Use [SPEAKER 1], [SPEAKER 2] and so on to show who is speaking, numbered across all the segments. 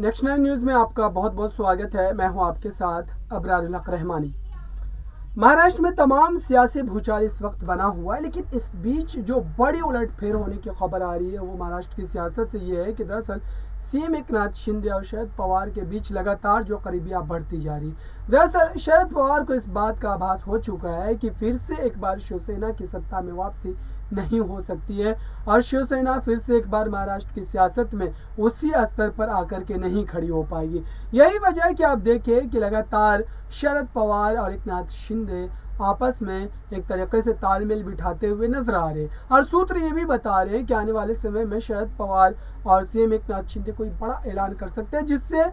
[SPEAKER 1] Next nine news में आपका बहुत बहुत स्वागत है। मैं हूं आपके साथ अबरारुल हक रहमानी। महाराष्ट्र में तमाम सियासी भूचाल इस वक्त बना हुआ है, लेकिन इस बीच जो बड़ी उलटफेर होने की खबर आ रही है वो महाराष्ट्र की सियासत से ये है कि दरअसल सीएम एकनाथ शिंदे और शरद पवार के बीच लगातार जो करीबियां बढ़ती जा रही। दरअसल शरद पवार को इस बात का आभास हो चुका है कि फिर से एक बार शिवसेना की सत्ता में वापसी नहीं हो सकती है और शिवसेना फिर से एक बार महाराष्ट्र की सियासत में उसी स्तर पर आकर के नहीं खड़ी हो पाएगी। यही वजह है कि आप देखिए कि लगातार शरद पवार और एकनाथ शिंदे आपस में एक तरीके से तालमेल बिठाते हुए नजर आ रहे हैं और सूत्र ये भी बता रहे हैं कि आने वाले समय में शरद पवार और सीएम एकनाथ शिंदे कोई बड़ा ऐलान कर सकते हैं, जिससे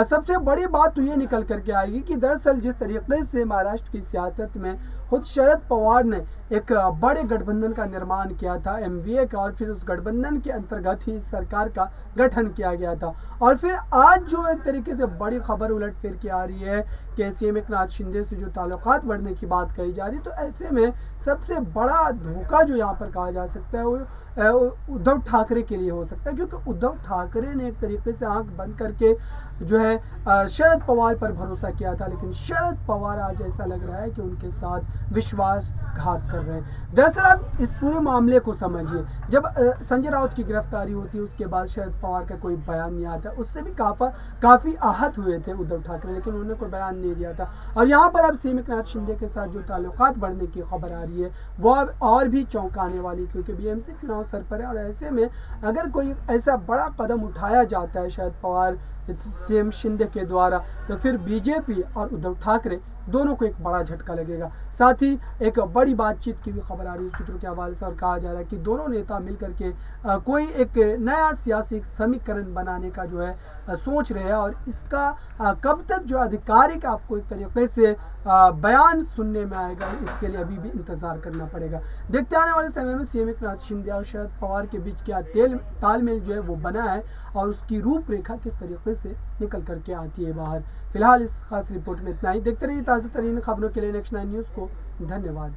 [SPEAKER 1] सबसे बड़ी बात तो ये निकल करके आएगी कि दरअसल जिस तरीके से महाराष्ट्र की सियासत में खुद शरद पवार ने एक बड़े गठबंधन का निर्माण किया था एमवीए का, और फिर उस गठबंधन के अंतर्गत ही सरकार का गठन किया गया था, और फिर आज जो एक तरीके से बड़ी खबर उलट फिर के आ रही है कि सीएम एकनाथ शिंदे से जो ताल्लुकात बढ़ने की बात कही जा रही है, तो ऐसे में सबसे बड़ा धोखा जो यहाँ पर कहा जा सकता है वो उद्धव ठाकरे के लिए हो सकता है, क्योंकि उद्धव ठाकरे ने एक तरीके से आंख बंद करके जो है शरद पवार पर भरोसा किया था, लेकिन शरद पवार आज ऐसा लग रहा है कि उनके साथ विश्वासघात कर रहे हैं। दरअसल आप इस पूरे मामले को समझिए, जब संजय राउत की गिरफ्तारी होती है उसके बाद शरद पवार का कोई बयान नहीं आता, उससे भी काफ़ी आहत हुए थे उद्धव ठाकरे, लेकिन उन्होंने कोई बयान नहीं दिया था। और यहाँ पर अब सीएम एकनाथ शिंदे के साथ जो ताल्लुकात बढ़ने की खबर आ रही है वो अब और भी चौंकाने वाली, क्योंकि बीएमसी चुनाव सर पर है और ऐसे में अगर कोई ऐसा बड़ा कदम उठाया जाता है शरद पवार सीएम शिंदे के द्वारा, तो फिर बीजेपी और उद्धव ठाकरे दोनों को एक बड़ा झटका लगेगा। साथ ही एक बड़ी बातचीत की भी खबर आ रही है सूत्रों के हवाले से, और कहा जा रहा है कि दोनों नेता मिलकर के कोई एक नया सियासी समीकरण बनाने का जो है सोच रहे हैं, और इसका कब तक जो आधिकारिक आपको एक तरीके से बयान सुनने में आएगा, इसके लिए अभी भी इंतजार करना पड़ेगा। देखते आने वाले समय में सीएम एकनाथ शिंदे और शरद पवार के बीच क्या तालमेल जो है वो बना है और उसकी रूपरेखा किस तरीके से निकल करके आती है बाहर। फिलहाल इस खास रिपोर्ट में इतना ही। देखते रहिए ताज़ा तरीन खबरों के लिए नेक्स्ट 9 न्यूज़ को। धन्यवाद।